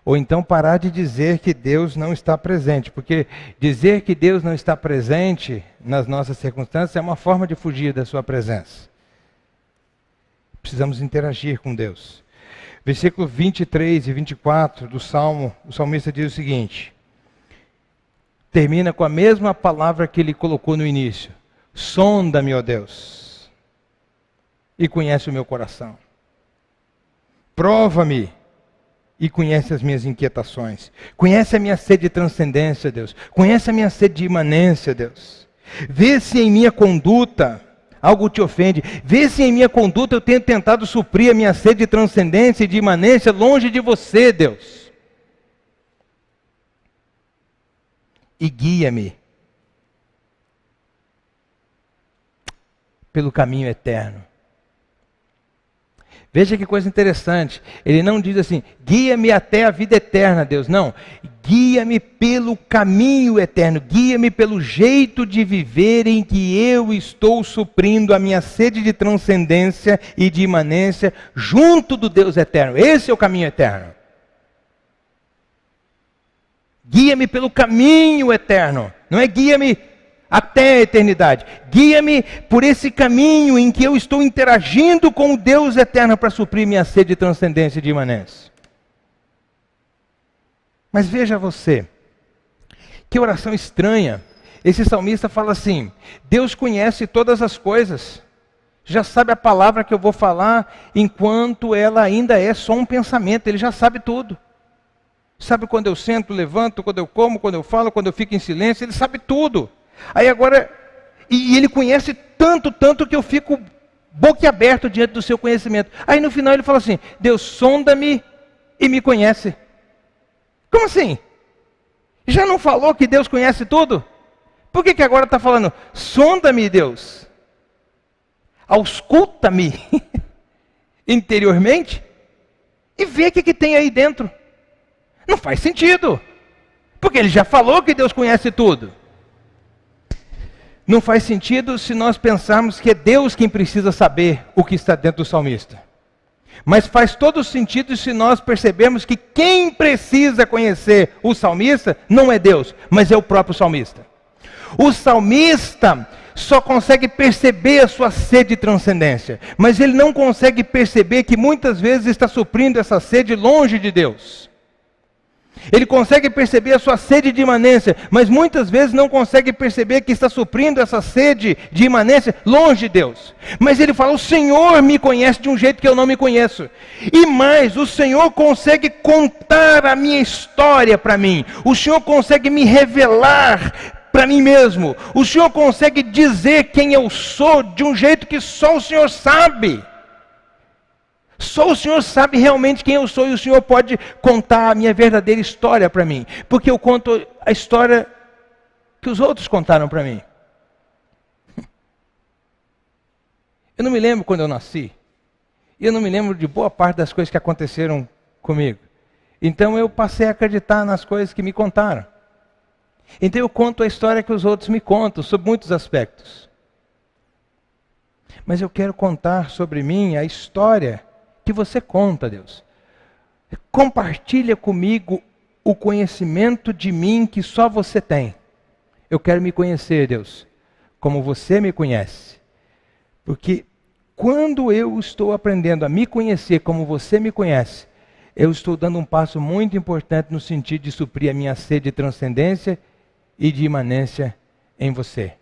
Ou então parar de dizer que Deus não está presente, porque dizer que Deus não está presente nas nossas circunstâncias é uma forma de fugir da sua presença. Precisamos interagir com Deus. Versículo 23 e 24 do Salmo, o salmista diz o seguinte, termina com a mesma palavra que ele colocou no início. Sonda-me, ó Deus, e conhece o meu coração. Prova-me e conhece as minhas inquietações. Conhece a minha sede de transcendência, Deus. Conhece a minha sede de imanência, Deus. Vê se em minha conduta algo te ofende. Vê se em minha conduta eu tenho tentado suprir a minha sede de transcendência e de imanência longe de você, Deus. E guia-me pelo caminho eterno. Veja que coisa interessante. Ele não diz assim, guia-me até a vida eterna, Deus. Não, guia-me pelo caminho eterno. Guia-me pelo jeito de viver em que eu estou suprindo a minha sede de transcendência e de imanência junto do Deus eterno. Esse é o caminho eterno. Guia-me pelo caminho eterno. Não é guia-me até a eternidade. Guia-me por esse caminho em que eu estou interagindo com o Deus eterno para suprir minha sede de transcendência e de imanência. Mas veja você, que oração estranha. Esse salmista fala assim, Deus conhece todas as coisas, já sabe a palavra que eu vou falar, enquanto ela ainda é só um pensamento, Ele já sabe tudo. Sabe quando eu sento, levanto, quando eu como, quando eu falo, quando eu fico em silêncio, Ele sabe tudo. Aí agora, e Ele conhece tanto que eu fico boquiaberto diante do seu conhecimento. Aí no final Ele fala assim, Deus, sonda-me e me conhece. Como assim? Já não falou que Deus conhece tudo? Por que agora está falando, sonda-me, Deus? Ausculta-me interiormente e vê o que tem aí dentro. Não faz sentido, porque Ele já falou que Deus conhece tudo. Não faz sentido se nós pensarmos que é Deus quem precisa saber o que está dentro do salmista. Mas faz todo sentido se nós percebermos que quem precisa conhecer o salmista não é Deus, mas é o próprio salmista. O salmista só consegue perceber a sua sede de transcendência, mas ele não consegue perceber que muitas vezes está suprindo essa sede longe de Deus. Ele consegue perceber a sua sede de imanência, mas muitas vezes não consegue perceber que está suprindo essa sede de imanência longe de Deus. Mas ele fala, o Senhor me conhece de um jeito que eu não me conheço. E mais, o Senhor consegue contar a minha história para mim. O Senhor consegue me revelar para mim mesmo. O Senhor consegue dizer quem eu sou de um jeito que só o Senhor sabe. Só o Senhor sabe realmente quem eu sou e o Senhor pode contar a minha verdadeira história para mim. Porque eu conto a história que os outros contaram para mim. Eu não me lembro quando eu nasci. E eu não me lembro de boa parte das coisas que aconteceram comigo. Então eu passei a acreditar nas coisas que me contaram. Então eu conto a história que os outros me contam, sobre muitos aspectos. Mas eu quero contar sobre mim a história que você conta, Deus. Compartilha comigo o conhecimento de mim que só você tem. Eu quero me conhecer, Deus, como você me conhece. Porque quando eu estou aprendendo a me conhecer como você me conhece, eu estou dando um passo muito importante no sentido de suprir a minha sede de transcendência e de imanência em você.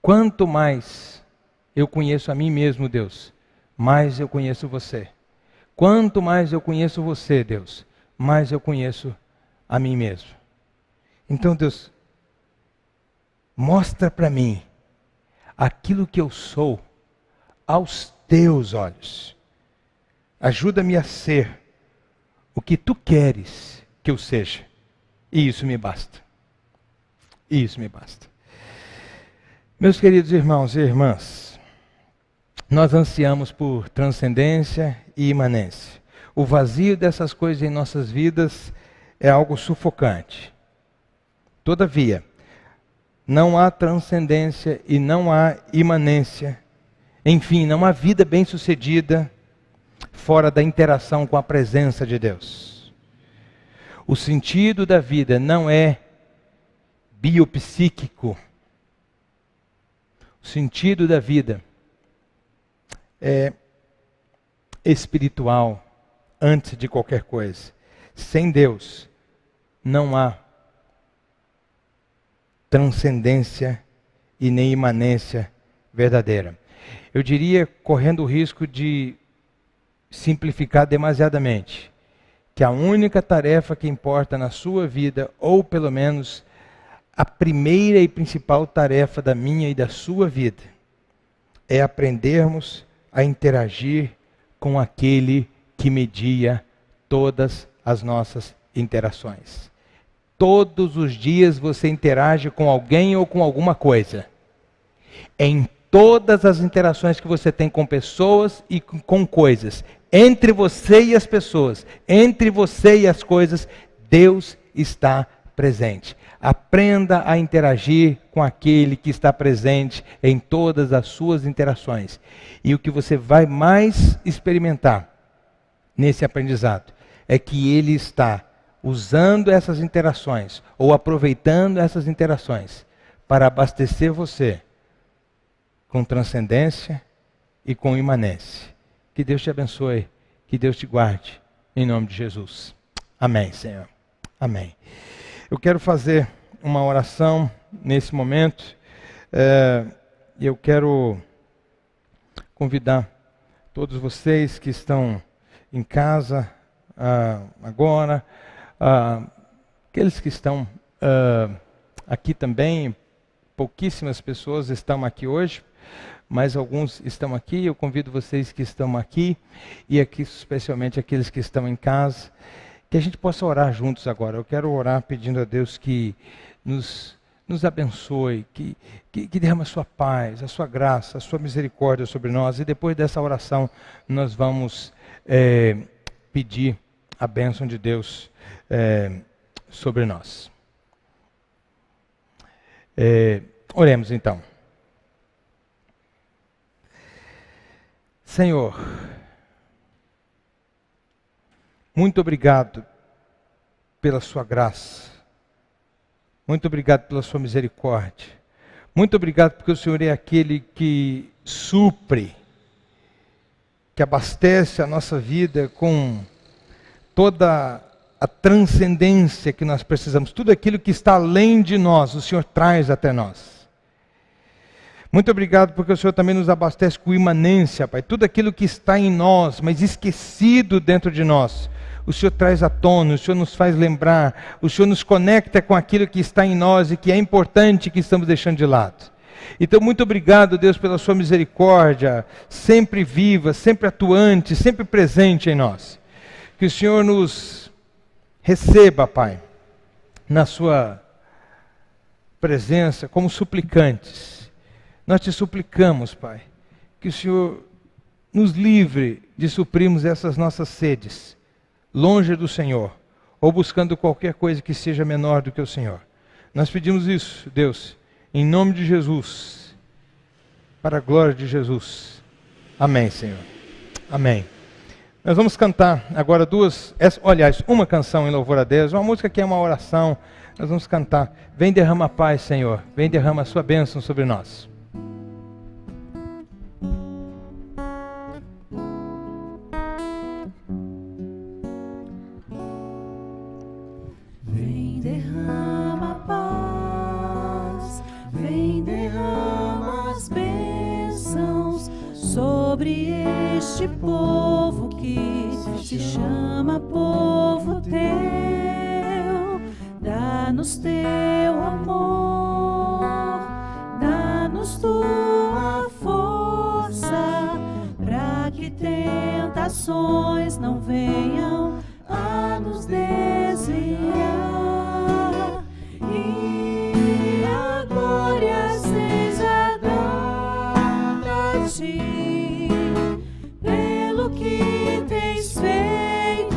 Quanto mais eu conheço a mim mesmo, Deus, mais eu conheço você. Quanto mais eu conheço você, Deus, mais eu conheço a mim mesmo. Então, Deus, mostra para mim aquilo que eu sou aos teus olhos. Ajuda-me a ser o que tu queres que eu seja. E isso me basta. E isso me basta. Meus queridos irmãos e irmãs, nós ansiamos por transcendência e imanência. O vazio dessas coisas em nossas vidas é algo sufocante. Todavia, não há transcendência e não há imanência. Enfim, não há vida bem-sucedida fora da interação com a presença de Deus. O sentido da vida não é biopsíquico. O sentido da vida é espiritual antes de qualquer coisa. Sem Deus não há transcendência e nem imanência verdadeira. Eu diria, correndo o risco de simplificar demasiadamente, que a única tarefa que importa na sua vida, ou pelo menos a primeira e principal tarefa da minha e da sua vida, é aprendermos a interagir com aquele que media todas as nossas interações. Todos os dias você interage com alguém ou com alguma coisa. Em todas as interações que você tem com pessoas e com coisas, entre você e as pessoas, entre você e as coisas, Deus está presente. Aprenda a interagir com aquele que está presente em todas as suas interações. E o que você vai mais experimentar nesse aprendizado é que Ele está usando essas interações, ou aproveitando essas interações, para abastecer você com transcendência e com imanência. Que Deus te abençoe, que Deus te guarde, em nome de Jesus. Amém, Senhor. Amém. Eu quero fazer uma oração nesse momento. Eu quero convidar todos vocês que estão em casa agora, aqueles que estão aqui também, pouquíssimas pessoas estão aqui hoje, mas alguns estão aqui. Eu convido vocês que estão aqui, e aqui especialmente aqueles que estão em casa, que a gente possa orar juntos agora. Eu quero orar pedindo a Deus que nos abençoe, que derrame a sua paz, a sua graça, a sua misericórdia sobre nós. E depois dessa oração nós vamos pedir a bênção de Deus sobre nós. Oremos então. Senhor, muito obrigado pela sua graça. Muito obrigado pela sua misericórdia. Muito obrigado porque o Senhor é aquele que supre, que abastece a nossa vida com toda a transcendência que nós precisamos. Tudo aquilo que está além de nós, o Senhor traz até nós. Muito obrigado porque o Senhor também nos abastece com imanência, Pai. Tudo aquilo que está em nós, mas esquecido dentro de nós, o Senhor traz à tona, o Senhor nos faz lembrar, o Senhor nos conecta com aquilo que está em nós e que é importante, que estamos deixando de lado. Então, muito obrigado, Deus, pela sua misericórdia, sempre viva, sempre atuante, sempre presente em nós. Que o Senhor nos receba, Pai, na sua presença como suplicantes. Nós te suplicamos, Pai, que o Senhor nos livre de suprirmos essas nossas sedes, longe do Senhor, ou buscando qualquer coisa que seja menor do que o Senhor. Nós pedimos isso, Deus, em nome de Jesus, para a glória de Jesus. Amém, Senhor. Amém. Nós vamos cantar agora uma canção em louvor a Deus, uma música que é uma oração. Nós vamos cantar. Vem derrama a paz, Senhor. Vem derrama a sua bênção sobre nós. Vem derrama a paz, vem derrama sobre este povo que se chama povo teu. Dá-nos teu amor, dá-nos tua força, para que tentações não venham a nos desviar. E a glória seja dada a ti, pelo que tens feito,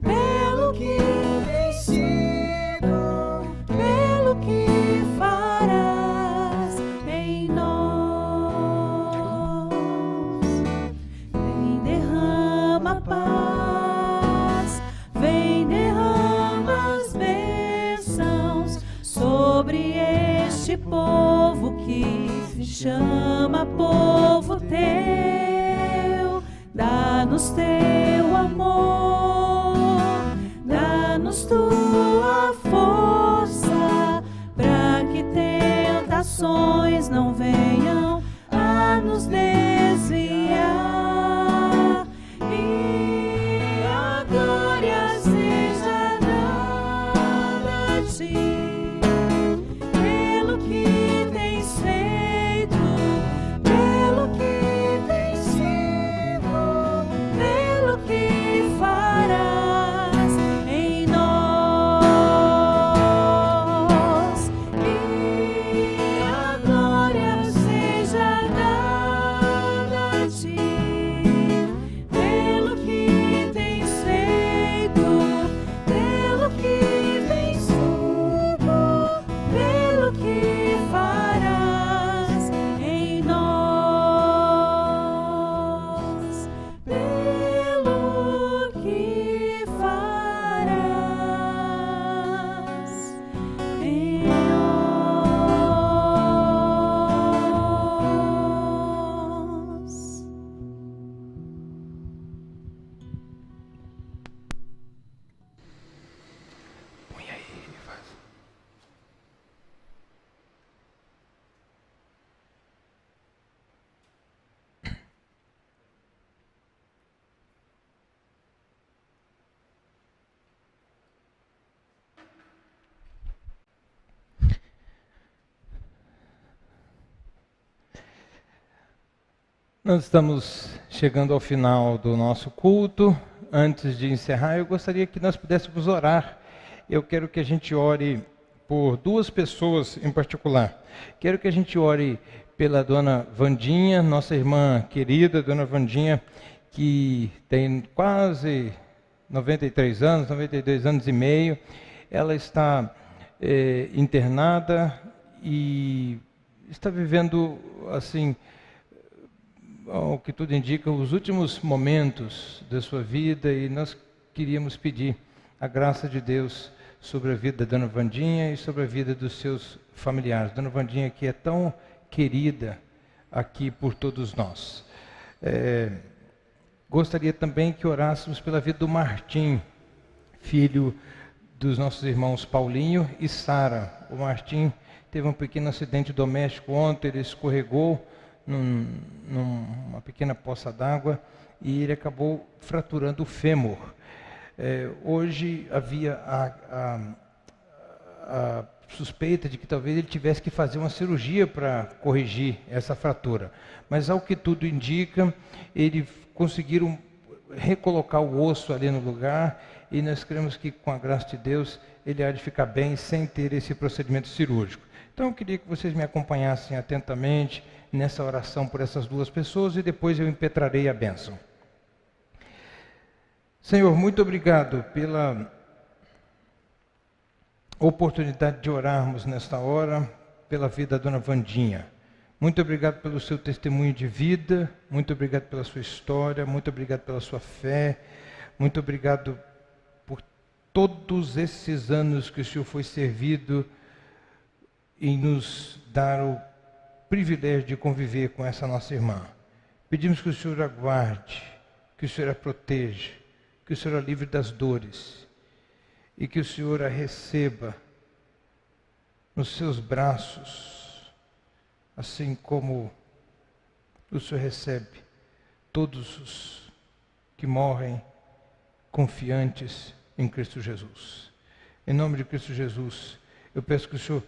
pelo que tens sido, pelo que farás em nós. Vem, derrama paz, vem, derrama as bênçãos sobre este povo que se chama povo teu. Dá-nos teu amor, dá-nos tua força, para que tentações não venham a nos desviar. E a glória seja dada a ti, pelo que tens feito, pelo que tens sido, pelo que farás em nós. E a glória seja dada a ti, pelo que tens feito, pelo que tens sido, pelo que farás em nós, pelo que farás em nós. Põe aí, faz. Nós estamos chegando ao final do nosso culto. Antes de encerrar, eu gostaria que nós pudéssemos orar. Eu quero que a gente ore por duas pessoas em particular. Quero que a gente ore pela dona Vandinha, nossa irmã querida, dona Vandinha, que tem quase 93 anos, 92 anos e meio. Ela está internada e está vivendo, assim, ao que tudo indica, os últimos momentos da sua vida, e nós queríamos pedir a graça de Deus sobre a vida da dona Vandinha e sobre a vida dos seus familiares. Dona Vandinha, que é tão querida aqui por todos nós. Gostaria também que orássemos pela vida do Martim, filho dos nossos irmãos Paulinho e Sara. O Martim teve um pequeno acidente doméstico ontem, ele escorregou numa pequena poça d'água e ele acabou fraturando o fêmur. Hoje havia a suspeita de que talvez ele tivesse que fazer uma cirurgia para corrigir essa fratura. Mas ao que tudo indica, eles conseguiram recolocar o osso ali no lugar e nós cremos que com a graça de Deus ele há de ficar bem sem ter esse procedimento cirúrgico. Então eu queria que vocês me acompanhassem atentamente nessa oração por essas duas pessoas e depois eu impetrarei a bênção. Senhor, muito obrigado pela oportunidade de orarmos nesta hora pela vida da dona Vandinha. Muito obrigado pelo seu testemunho de vida, muito obrigado pela sua história, muito obrigado pela sua fé, muito obrigado por todos esses anos que o Senhor foi servido em nos dar o privilégio de conviver com essa nossa irmã. Pedimos que o Senhor a guarde, que o Senhor a proteja, que o Senhor a livre das dores e que o Senhor a receba nos seus braços, assim como o Senhor recebe todos os que morrem confiantes em Cristo Jesus. Em nome de Cristo Jesus, eu peço que o Senhor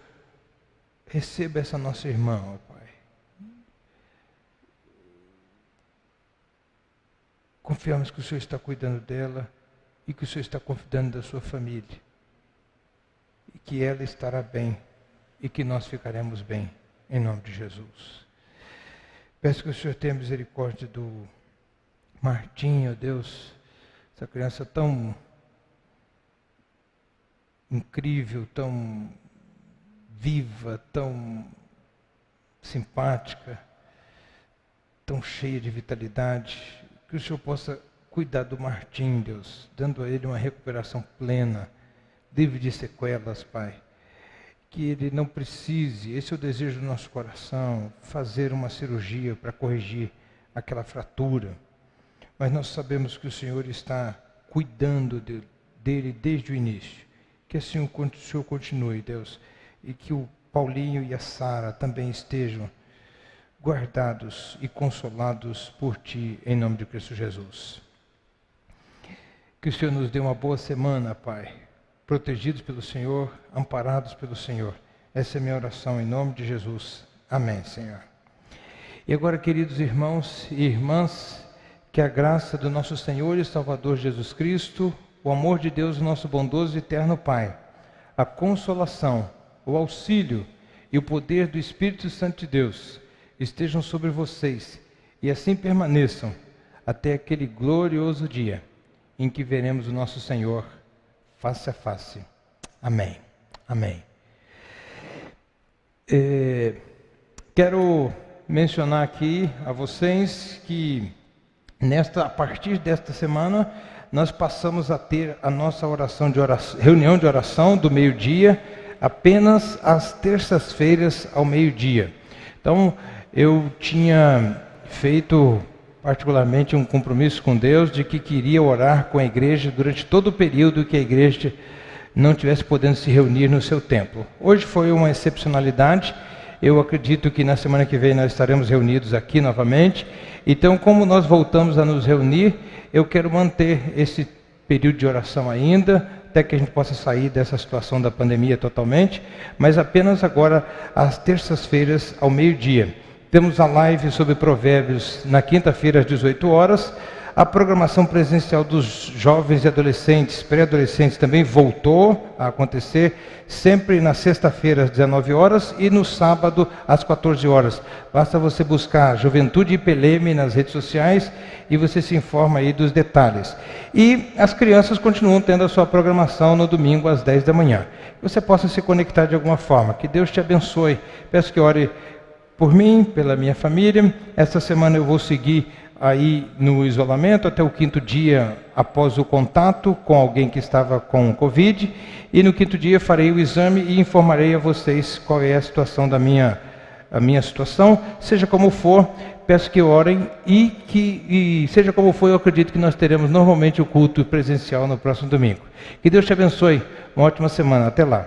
receba essa nossa irmã, ó Pai. Confiamos que o Senhor está cuidando dela e que o Senhor está cuidando da sua família. E que ela estará bem e que nós ficaremos bem, em nome de Jesus. Peço que o Senhor tenha misericórdia do Martim, ó Deus, essa criança tão incrível, tão viva, tão simpática, tão cheia de vitalidade. Que o Senhor possa cuidar do Martim, Deus, dando a ele uma recuperação plena, livre de sequelas, Pai. Que ele não precise, esse é o desejo do nosso coração, fazer uma cirurgia para corrigir aquela fratura. Mas nós sabemos que o Senhor está cuidando dele desde o início. Que assim o Senhor continue, Deus, e que o Paulinho e a Sara também estejam guardados e consolados por Ti, em nome de Cristo Jesus. Que o Senhor nos dê uma boa semana, Pai, protegidos pelo Senhor, amparados pelo Senhor. Essa é a minha oração em nome de Jesus. Amém, Senhor. E agora, queridos irmãos e irmãs, que a graça do nosso Senhor e Salvador Jesus Cristo, o amor de Deus, nosso bondoso e eterno Pai, a consolação, o auxílio e o poder do Espírito Santo de Deus estejam sobre vocês e assim permaneçam até aquele glorioso dia em que veremos o nosso Senhor face a face. Amém. Amém. Quero mencionar aqui a vocês que a partir desta semana nós passamos a ter a nossa reunião de oração do meio-dia apenas às terças-feiras ao meio-dia. Então, eu tinha feito particularmente um compromisso com Deus de que queria orar com a igreja durante todo o período que a igreja não estivesse podendo se reunir no seu templo. Hoje foi uma excepcionalidade. Eu acredito que na semana que vem nós estaremos reunidos aqui novamente. Então, como nós voltamos a nos reunir, eu quero manter esse período de oração ainda, até que a gente possa sair dessa situação da pandemia totalmente, mas apenas agora às terças-feiras ao meio-dia. Temos a live sobre Provérbios na quinta-feira às 18 horas. A programação presencial dos jovens e adolescentes, pré-adolescentes, também voltou a acontecer, sempre na sexta-feira às 19 horas e no sábado às 14 horas. Basta você buscar Juventude IPLM nas redes sociais e você se informa aí dos detalhes. E as crianças continuam tendo a sua programação no domingo às 10 da manhã. Que você possa se conectar de alguma forma. Que Deus te abençoe. Peço que ore por mim, pela minha família. Esta semana eu vou seguir aí no isolamento até o 5º dia após o contato com alguém que estava com Covid, e no 5º dia farei o exame e informarei a vocês qual é a situação da minha situação. Seja como for, peço que orem e seja como for, eu acredito que nós teremos normalmente o culto presencial no próximo domingo. Que Deus te abençoe, uma ótima semana, até lá.